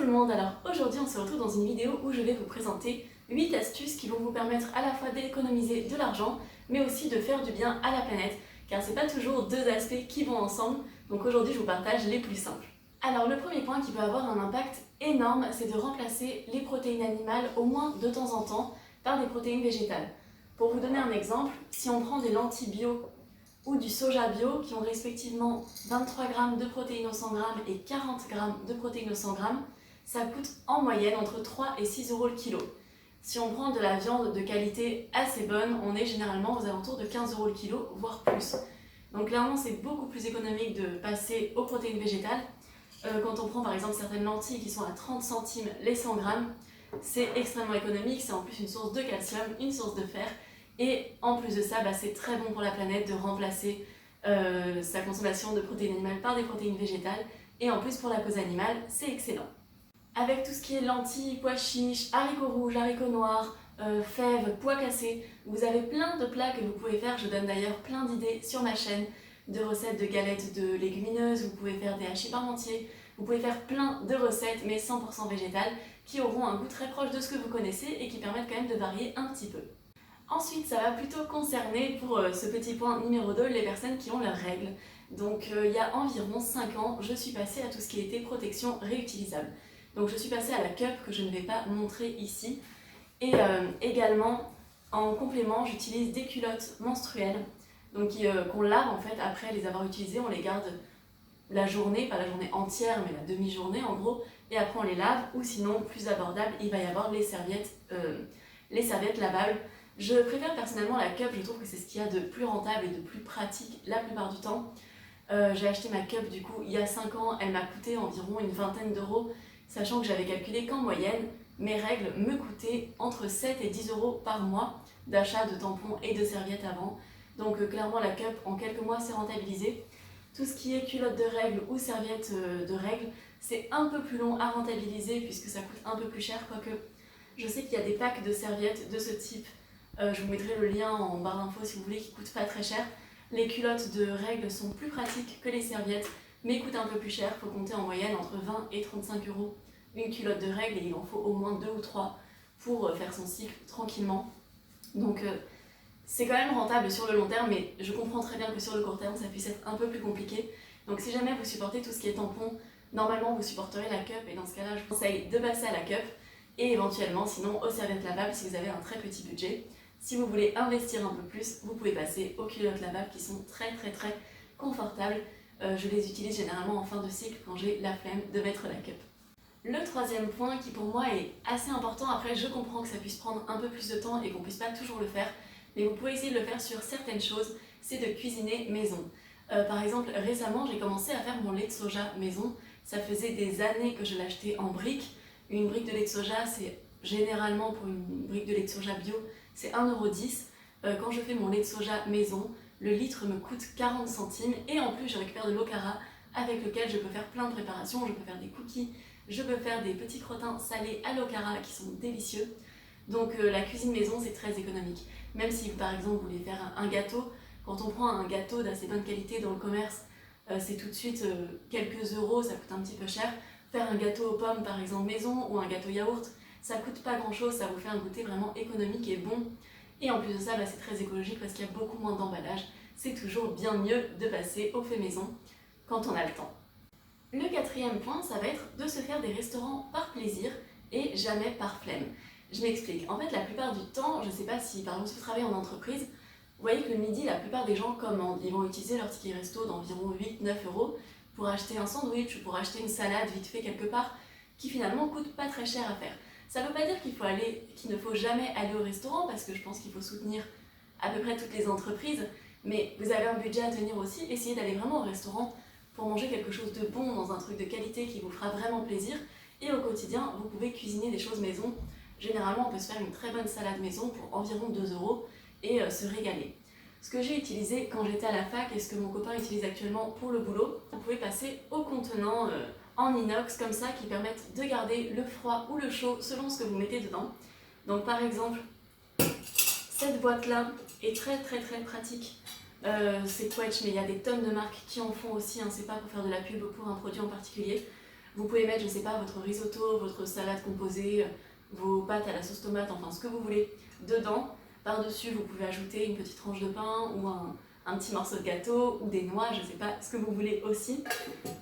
tout le monde, alors aujourd'hui on se retrouve dans une vidéo où je vais vous présenter 8 astuces qui vont vous permettre à la fois d'économiser de l'argent mais aussi de faire du bien à la planète car c'est pas toujours deux aspects qui vont ensemble, donc aujourd'hui je vous partage les plus simples. Alors le premier point qui peut avoir un impact énorme, c'est de remplacer les protéines animales au moins de temps en temps par des protéines végétales. Pour vous donner un exemple, si on prend des lentilles bio ou du soja bio qui ont respectivement 23 g de protéines au 100 g et 40 g de protéines au 100 g, ça coûte en moyenne entre 3 et 6 euros le kilo. Si on prend de la viande de qualité assez bonne, on est généralement aux alentours de 15 euros le kilo, voire plus. Donc clairement c'est beaucoup plus économique de passer aux protéines végétales. Quand on prend par exemple certaines lentilles qui sont à 30 centimes les 100 g, c'est extrêmement économique, c'est en plus une source de calcium, une source de fer. Et en plus de ça, c'est très bon pour la planète de remplacer sa consommation de protéines animales par des protéines végétales. Et en plus pour la cause animale, c'est excellent. Avec tout ce qui est lentilles, pois chiches, haricots rouges, haricots noirs, fèves, pois cassés, vous avez plein de plats que vous pouvez faire. Je donne d'ailleurs plein d'idées sur ma chaîne de recettes de galettes de légumineuses. Vous pouvez faire des hachis parmentiers, vous pouvez faire plein de recettes mais 100% végétales qui auront un goût très proche de ce que vous connaissez et qui permettent quand même de varier un petit peu. Ensuite, ça va plutôt concerner, pour ce petit point numéro 2, les personnes qui ont leurs règles. Donc il y a environ 5 ans, je suis passée à tout ce qui était protection réutilisable. Donc je suis passée à la cup que je ne vais pas montrer ici. Et également, en complément, j'utilise des culottes menstruelles donc qu'on lave en fait après les avoir utilisées. On les garde la journée, pas la journée entière, mais la demi-journée en gros. Et après on les lave, ou sinon, plus abordable, il va y avoir les serviettes lavables. Je préfère personnellement la cup, je trouve que c'est ce qu'il y a de plus rentable et de plus pratique la plupart du temps. J'ai acheté ma cup du coup il y a 5 ans, elle m'a coûté environ une vingtaine d'euros, sachant que j'avais calculé qu'en moyenne, mes règles me coûtaient entre 7 et 10 euros par mois d'achat de tampons et de serviettes avant. Donc clairement la cup en quelques mois c'est rentabilisé. Tout ce qui est culotte de règles ou serviettes de règles, c'est un peu plus long à rentabiliser puisque ça coûte un peu plus cher, quoique je sais qu'il y a des packs de serviettes de ce type. Je vous mettrai le lien en barre d'infos si vous voulez, qui coûtent pas très cher. Les culottes de règles sont plus pratiques que les serviettes, mais coûtent un peu plus cher. Il faut compter en moyenne entre 20 et 35 euros une culotte de règles et il en faut au moins 2 ou 3 pour faire son cycle tranquillement. Donc c'est quand même rentable sur le long terme, mais je comprends très bien que sur le court terme ça puisse être un peu plus compliqué. Donc si jamais vous supportez tout ce qui est tampon, normalement vous supporterez la cup et dans ce cas-là je vous conseille de passer à la cup et éventuellement sinon aux serviettes lavables si vous avez un très petit budget. Si vous voulez investir un peu plus, vous pouvez passer aux culottes lavables qui sont très confortables. Je les utilise généralement en fin de cycle quand j'ai la flemme de mettre la cup. Le troisième point qui pour moi est assez important, après je comprends que ça puisse prendre un peu plus de temps et qu'on puisse pas toujours le faire, mais vous pouvez essayer de le faire sur certaines choses, c'est de cuisiner maison. Par exemple, récemment j'ai commencé à faire mon lait de soja maison. Ça faisait des années que je l'achetais en briques. Une brique de lait de soja, c'est généralement pour une brique de lait de soja bio, c'est 1,10 €. Quand je fais mon lait de soja maison, le litre me coûte 40 centimes et en plus je récupère de l'okara avec lequel je peux faire plein de préparations. Je peux faire des cookies, je peux faire des petits crottins salés à l'okara qui sont délicieux. Donc la cuisine maison c'est très économique. Même si par exemple vous voulez faire un gâteau, quand on prend un gâteau d'assez bonne qualité dans le commerce, c'est tout de suite quelques euros, ça coûte un petit peu cher. Faire un gâteau aux pommes par exemple maison ou un gâteau yaourt, ça coûte pas grand chose, ça vous fait un goûter vraiment économique et bon. Et en plus de ça, c'est très écologique parce qu'il y a beaucoup moins d'emballage. C'est toujours bien mieux de passer au fait maison quand on a le temps. Le quatrième point, ça va être de se faire des restaurants par plaisir et jamais par flemme. Je m'explique. En fait, la plupart du temps, je ne sais pas si par exemple si vous travaillez en entreprise, vous voyez que le midi, la plupart des gens commandent. Ils vont utiliser leur ticket resto d'environ 8-9 euros pour acheter un sandwich ou pour acheter une salade vite fait quelque part qui finalement coûte pas très cher à faire. Ça ne veut pas dire qu'il ne faut jamais aller au restaurant parce que je pense qu'il faut soutenir à peu près toutes les entreprises, mais vous avez un budget à tenir aussi, essayez d'aller vraiment au restaurant pour manger quelque chose de bon dans un truc de qualité qui vous fera vraiment plaisir et au quotidien vous pouvez cuisiner des choses maison. Généralement on peut se faire une très bonne salade maison pour environ 2 euros et se régaler. Ce que j'ai utilisé quand j'étais à la fac et ce que mon copain utilise actuellement pour le boulot, vous pouvez passer au contenant en inox comme ça qui permettent de garder le froid ou le chaud selon ce que vous mettez dedans. Donc par exemple, cette boîte là est très pratique. C'est Quetch mais il y a des tonnes de marques qui en font aussi, c'est pas pour faire de la pub ou pour un produit en particulier. Vous pouvez mettre, je sais pas, votre risotto, votre salade composée, vos pâtes à la sauce tomate, enfin ce que vous voulez dedans. Par-dessus, vous pouvez ajouter une petite tranche de pain ou un petit morceau de gâteau ou des noix, je sais pas, ce que vous voulez aussi.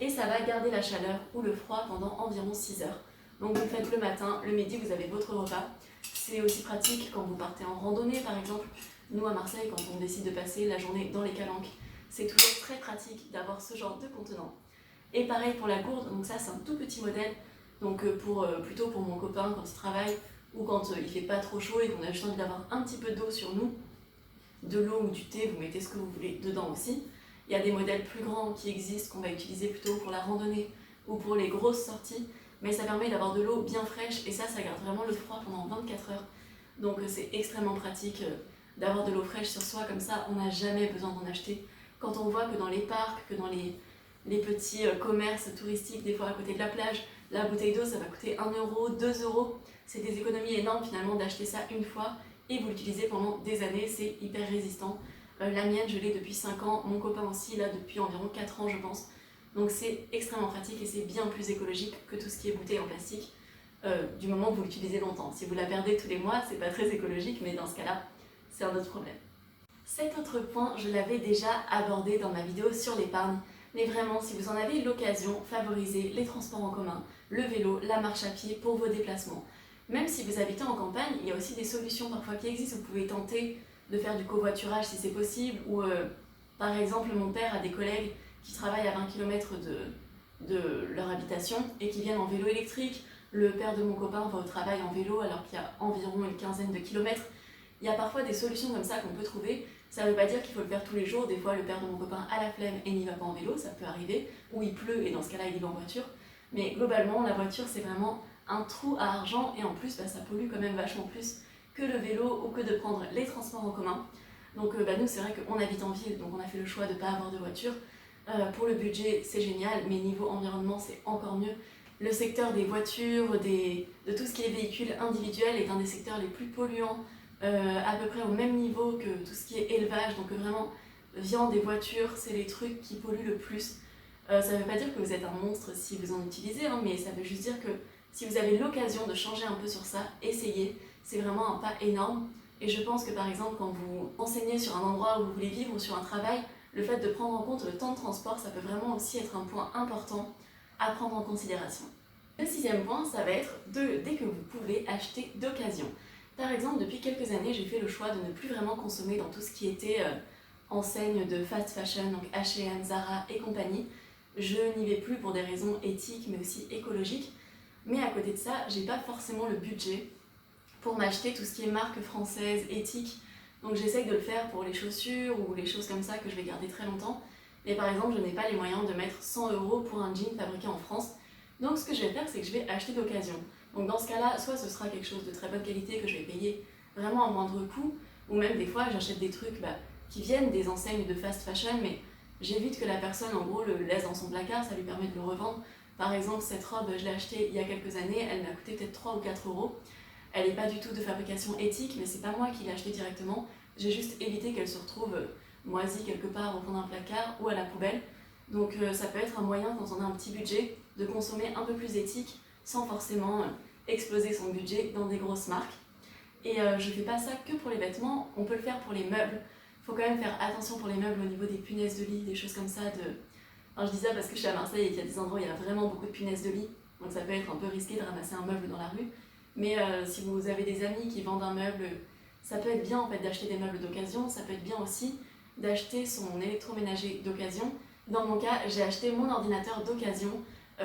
Et ça va garder la chaleur ou le froid pendant environ 6 heures. Donc vous le faites le matin, le midi, vous avez votre repas. C'est aussi pratique quand vous partez en randonnée par exemple. Nous à Marseille, quand on décide de passer la journée dans les calanques, c'est toujours très pratique d'avoir ce genre de contenant. Et pareil pour la gourde, donc ça c'est un tout petit modèle, donc plutôt pour mon copain quand il travaille ou quand il fait pas trop chaud et qu'on a juste envie d'avoir un petit peu d'eau sur nous, de l'eau ou du thé, vous mettez ce que vous voulez dedans aussi. Il y a des modèles plus grands qui existent qu'on va utiliser plutôt pour la randonnée ou pour les grosses sorties, mais ça permet d'avoir de l'eau bien fraîche et ça garde vraiment le froid pendant 24 heures. Donc c'est extrêmement pratique d'avoir de l'eau fraîche sur soi, comme ça on n'a jamais besoin d'en acheter. Quand on voit que dans les parcs, que dans les petits commerces touristiques, des fois à côté de la plage, la bouteille d'eau ça va coûter 1 euro, 2 euros. C'est des économies énormes finalement d'acheter ça une fois et vous l'utilisez pendant des années, c'est hyper résistant. La mienne, je l'ai depuis 5 ans, mon copain aussi, là depuis environ 4 ans je pense. Donc c'est extrêmement pratique et c'est bien plus écologique que tout ce qui est bouteille en plastique, du moment que vous l'utilisez longtemps. Si vous la perdez tous les mois, c'est pas très écologique, mais dans ce cas-là, c'est un autre problème. Cet autre point, je l'avais déjà abordé dans ma vidéo sur l'épargne, mais vraiment, si vous en avez l'occasion, favorisez les transports en commun, le vélo, la marche à pied pour vos déplacements. Même si vous habitez en campagne, il y a aussi des solutions parfois qui existent. Vous pouvez tenter de faire du covoiturage si c'est possible, ou par exemple, mon père a des collègues qui travaillent à 20 km de leur habitation et qui viennent en vélo électrique. Le père de mon copain va au travail en vélo alors qu'il y a environ une quinzaine de kilomètres. Il y a parfois des solutions comme ça qu'on peut trouver. Ça ne veut pas dire qu'il faut le faire tous les jours. Des fois, le père de mon copain a la flemme et n'y va pas en vélo, ça peut arriver. Ou il pleut et dans ce cas-là, il y va en voiture. Mais globalement, la voiture, c'est vraiment un trou à argent et en plus, ça pollue quand même vachement plus que le vélo ou que de prendre les transports en commun. Donc nous, c'est vrai qu'on habite en ville, donc on a fait le choix de ne pas avoir de voiture. Pour le budget, c'est génial, mais niveau environnement, c'est encore mieux. Le secteur des voitures, de tout ce qui est véhicules individuels est un des secteurs les plus polluants, à peu près au même niveau que tout ce qui est élevage. Donc vraiment, viande et voitures, c'est les trucs qui polluent le plus. Ça ne veut pas dire que vous êtes un monstre si vous en utilisez, mais ça veut juste dire que si vous avez l'occasion de changer un peu sur ça, essayez. C'est vraiment un pas énorme. Et je pense que par exemple, quand vous enseignez sur un endroit où vous voulez vivre ou sur un travail, le fait de prendre en compte le temps de transport, ça peut vraiment aussi être un point important à prendre en considération. Le 6e point, ça va être dès que vous pouvez acheter d'occasion. Par exemple, depuis quelques années, j'ai fait le choix de ne plus vraiment consommer dans tout ce qui était enseigne de fast fashion, donc H&M, Zara et compagnie. Je n'y vais plus pour des raisons éthiques mais aussi écologiques. Mais à côté de ça, j'ai pas forcément le budget pour m'acheter tout ce qui est marque française, éthique. Donc j'essaye de le faire pour les chaussures ou les choses comme ça que je vais garder très longtemps. Mais par exemple, je n'ai pas les moyens de mettre 100 € pour un jean fabriqué en France. Donc ce que je vais faire, c'est que je vais acheter d'occasion. Donc dans ce cas-là, soit ce sera quelque chose de très bonne qualité que je vais payer vraiment à moindre coût, ou même des fois j'achète des trucs qui viennent des enseignes de fast fashion, mais j'évite que la personne en gros le laisse dans son placard, ça lui permet de le revendre. Par exemple, cette robe, je l'ai achetée il y a quelques années, elle m'a coûté peut-être 3 ou 4 €. Elle n'est pas du tout de fabrication éthique, mais c'est pas moi qui l'ai achetée directement. J'ai juste évité qu'elle se retrouve moisie quelque part au fond d'un placard ou à la poubelle. Donc ça peut être un moyen, quand on a un petit budget, de consommer un peu plus éthique sans forcément exploser son budget dans des grosses marques. Et je fais pas ça que pour les vêtements, on peut le faire pour les meubles. Il faut quand même faire attention pour les meubles au niveau des punaises de lit, des choses comme ça. Enfin, je dis ça parce que je suis à Marseille et qu'il y a des endroits où il y a vraiment beaucoup de punaises de lit. Donc ça peut être un peu risqué de ramasser un meuble dans la rue. Mais si vous avez des amis qui vendent un meuble, ça peut être bien en fait d'acheter des meubles d'occasion. Ça peut être bien aussi d'acheter son électroménager d'occasion. Dans mon cas, j'ai acheté mon ordinateur d'occasion.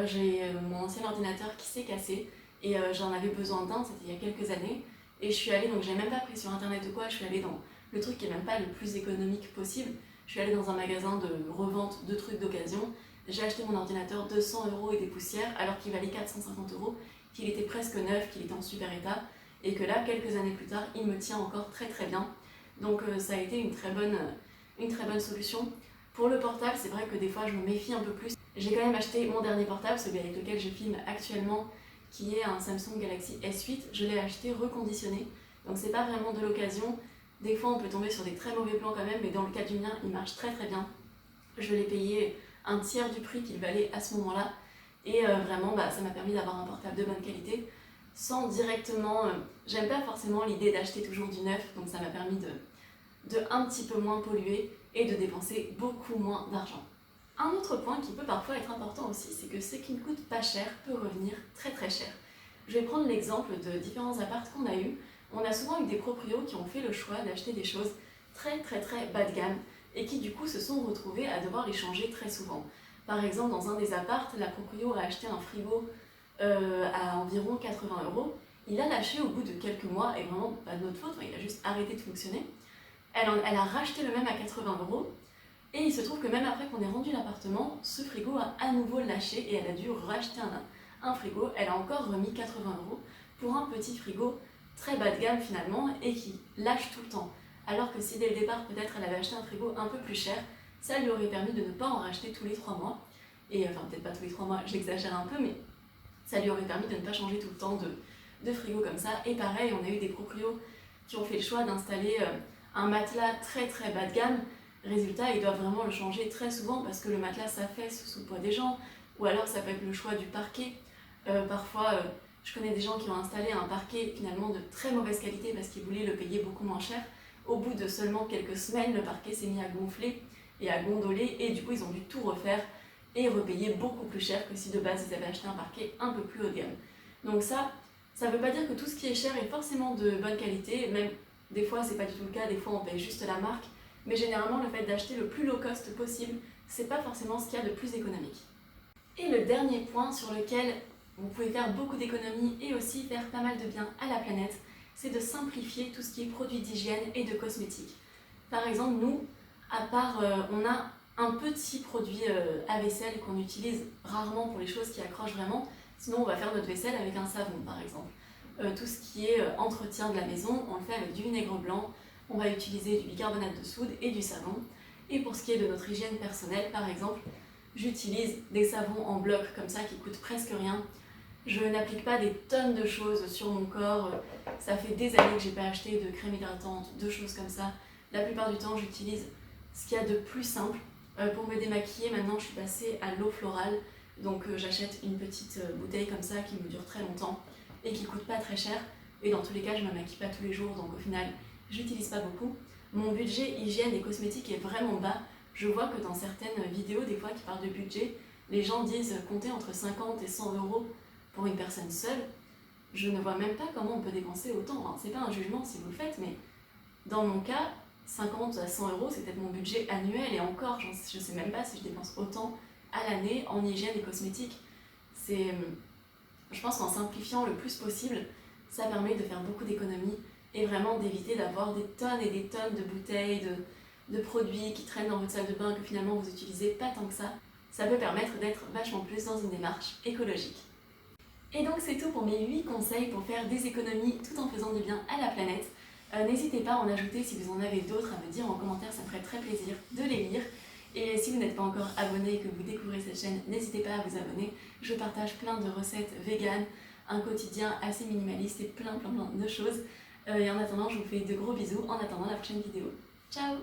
J'ai mon ancien ordinateur qui s'est cassé et j'en avais besoin d'un, c'était il y a quelques années. Et je suis allée, donc j'ai même pas pris sur internet ou quoi, je suis allée dans le truc qui est même pas le plus économique possible. Je suis allée dans un magasin de revente de trucs d'occasion. J'ai acheté mon ordinateur 200 € et des poussières alors qu'il valait 450 €, qu'il était presque neuf, qu'il était en super état et que là, quelques années plus tard, il me tient encore très très bien. Donc ça a été une très bonne solution. Pour le portable, c'est vrai que des fois je me méfie un peu plus. J'ai quand même acheté mon dernier portable, celui avec lequel je filme actuellement, qui est un Samsung Galaxy S8. Je l'ai acheté reconditionné, donc c'est pas vraiment de l'occasion. Des fois on peut tomber sur des très mauvais plans quand même, mais dans le cas du mien, il marche très très bien. Je l'ai payé un tiers du prix qu'il valait à ce moment-là. Et vraiment, ça m'a permis d'avoir un portable de bonne qualité sans directement... j'aime pas forcément l'idée d'acheter toujours du neuf, donc ça m'a permis de un petit peu moins polluer et de dépenser beaucoup moins d'argent. Un autre point qui peut parfois être important aussi, c'est que ce qui ne coûte pas cher peut revenir très très cher. Je vais prendre l'exemple de différents apparts qu'on a eu. On a souvent eu des proprios qui ont fait le choix d'acheter des choses très bas de gamme et qui du coup se sont retrouvés à devoir les changer très souvent. Par exemple, dans un des apparts, la proprio a acheté un frigo à environ 80 €. Il a lâché au bout de quelques mois, et vraiment pas de notre faute, il a juste arrêté de fonctionner. Elle a racheté le même à 80 €, et il se trouve que même après qu'on ait rendu l'appartement, ce frigo a à nouveau lâché et elle a dû racheter un frigo. Elle a encore remis 80 € pour un petit frigo très bas de gamme finalement et qui lâche tout le temps. Alors que si dès le départ peut-être elle avait acheté un frigo un peu plus cher, ça lui aurait permis de ne pas en racheter tous les 3 mois. Et enfin peut-être pas tous les 3 mois, j'exagère un peu, mais ça lui aurait permis de ne pas changer tout le temps de frigo comme ça. Et pareil, on a eu des proprios qui ont fait le choix d'installer un matelas très bas de gamme. Résultat, ils doivent vraiment le changer très souvent parce que le matelas s'affaisse sous le poids des gens, ou alors ça peut être le choix du parquet. Parfois, je connais des gens qui ont installé un parquet finalement de très mauvaise qualité parce qu'ils voulaient le payer beaucoup moins cher. Au bout de seulement quelques semaines, le parquet s'est mis à gonfler et à gondoler et du coup ils ont dû tout refaire et repayer beaucoup plus cher que si de base ils avaient acheté un parquet un peu plus haut de gamme. Donc ça veut pas dire que tout ce qui est cher est forcément de bonne qualité, même des fois c'est pas du tout le cas, des fois on paye juste la marque, mais généralement le fait d'acheter le plus low cost possible, c'est pas forcément ce qu'il y a de plus économique. Et le dernier point sur lequel vous pouvez faire beaucoup d'économies et aussi faire pas mal de bien à la planète, c'est de simplifier tout ce qui est produits d'hygiène et de cosmétiques. Par exemple, nous, à part, on a un petit produit à vaisselle qu'on utilise rarement pour les choses qui accrochent vraiment, sinon on va faire notre vaisselle avec un savon par exemple. Tout ce qui est entretien de la maison, on le fait avec du vinaigre blanc, on va utiliser du bicarbonate de soude et du savon. Et pour ce qui est de notre hygiène personnelle, par exemple, j'utilise des savons en bloc comme ça qui coûtent presque rien. Je n'applique pas des tonnes de choses sur mon corps. Ça fait des années que j'ai pas acheté de crème hydratante, de choses comme ça. La plupart du temps, j'utilise ce qu'il y a de plus simple. Pour me démaquiller, maintenant, je suis passée à l'eau florale. Donc j'achète une petite bouteille comme ça qui me dure très longtemps et qui coûte pas très cher. Et dans tous les cas, je me maquille pas tous les jours, donc au final, j'utilise pas beaucoup. Mon budget hygiène et cosmétique est vraiment bas. Je vois que dans certaines vidéos, des fois, qui parlent de budget, les gens disent compter entre 50 et 100 € pour une personne seule. Je ne vois même pas comment on peut dépenser autant. Enfin, c'est pas un jugement si vous le faites, mais dans mon cas, 50 à 100 € c'est peut-être mon budget annuel et encore, je sais même pas si je dépense autant à l'année en hygiène et cosmétique. Je pense qu'en simplifiant le plus possible, ça permet de faire beaucoup d'économies et vraiment d'éviter d'avoir des tonnes et des tonnes de bouteilles, de produits qui traînent dans votre salle de bain que finalement vous n'utilisez pas tant que ça. Ça peut permettre d'être vachement plus dans une démarche écologique. Et donc c'est tout pour mes 8 conseils pour faire des économies tout en faisant du bien à la planète. N'hésitez pas à en ajouter si vous en avez d'autres à me dire en commentaire, ça me ferait très plaisir de les lire. Et si vous n'êtes pas encore abonné et que vous découvrez cette chaîne, n'hésitez pas à vous abonner. Je partage plein de recettes véganes, un quotidien assez minimaliste et plein de choses. Et en attendant, je vous fais de gros bisous en attendant la prochaine vidéo. Ciao!